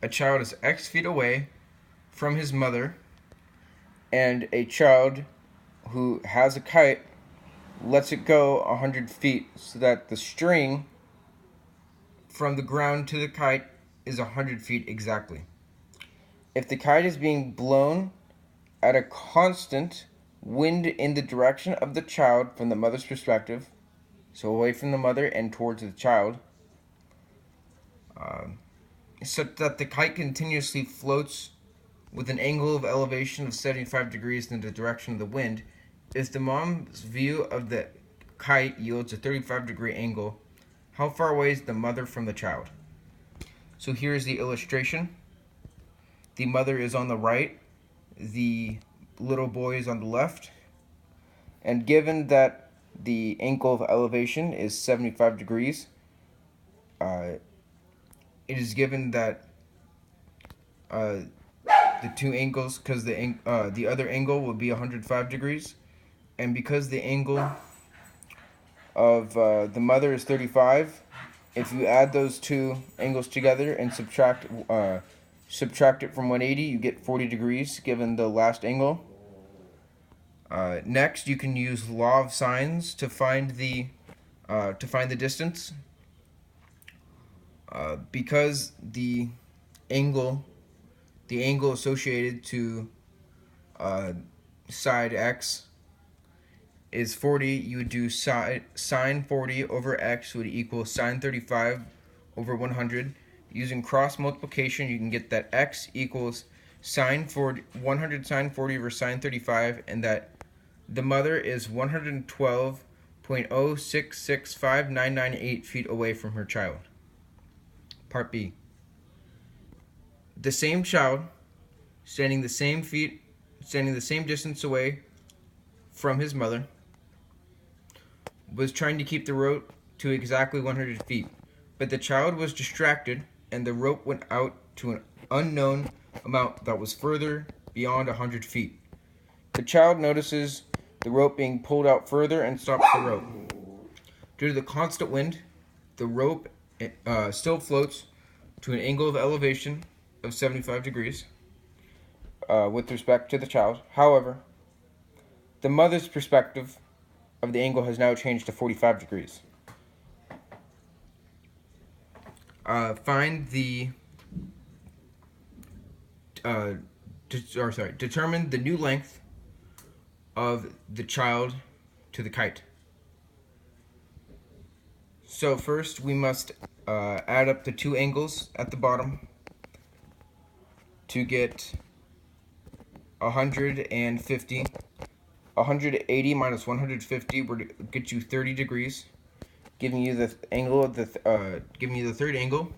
a child is X feet away from his mother, and a child who has a kite lets it go 100 feet so that the string from the ground to the kite is 100 feet exactly. If the kite is being blown at a constant wind in the direction of the child from the mother's perspective, so away from the mother and towards the child, such that the kite continuously floats with an angle of elevation of 75 degrees in the direction of the wind, if the mom's view of the kite yields a 35-degree angle, how far away is the mother from the child? So here's the illustration. The mother is on the right, the little boy is on the left, and given that the angle of elevation is 75 degrees, it is given that uh, the two angles, because the other angle will be 105 degrees, and because the angle of the mother is 35, if you add those two angles together and subtract it from 180, you get 40 degrees given the last angle. Next, you can use law of sines to find the distance. Because angle the angle associated to side x is 40, you would do sine 40 over x would equal sine 35 over 100. Using cross multiplication, you can get that x equals sine 40, 100 sine 40 over sine 35, and that the mother is 112.0665998 feet away from her child. Part B. The same child, standing the same distance away from his mother, was trying to keep the rope to exactly 100 feet, but the child was distracted and the rope went out to an unknown amount that was further beyond 100 feet. The child notices the rope being pulled out further and stops the rope. Due to the constant wind, the rope still floats to an angle of elevation of 75 degrees with respect to the child. However, the mother's perspective of the angle has now changed to 45 degrees. Determine the new length of the child to the kite. So first we must add up the two angles at the bottom to get 150. 180 minus 150 would get you 30 degrees, giving you the angle of the third angle.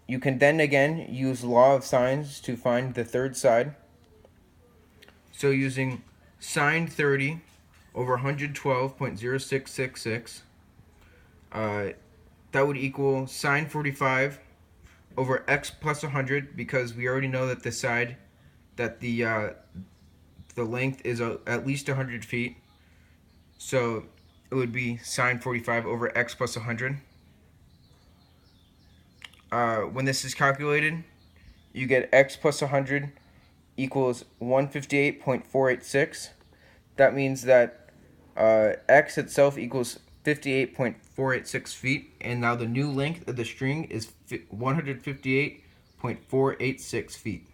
You can then again use law of sines to find the third side. So using sine 30 over 112.0666, that would equal sine 45 over x plus 100, because we already know that the side that the length is at least 100 feet. So it would be sine 45 over x plus 100. When this is calculated, you get x plus 100 equals 158.486. That means that x itself equals 58.486 feet, and now the new length of the string is 158.486 feet.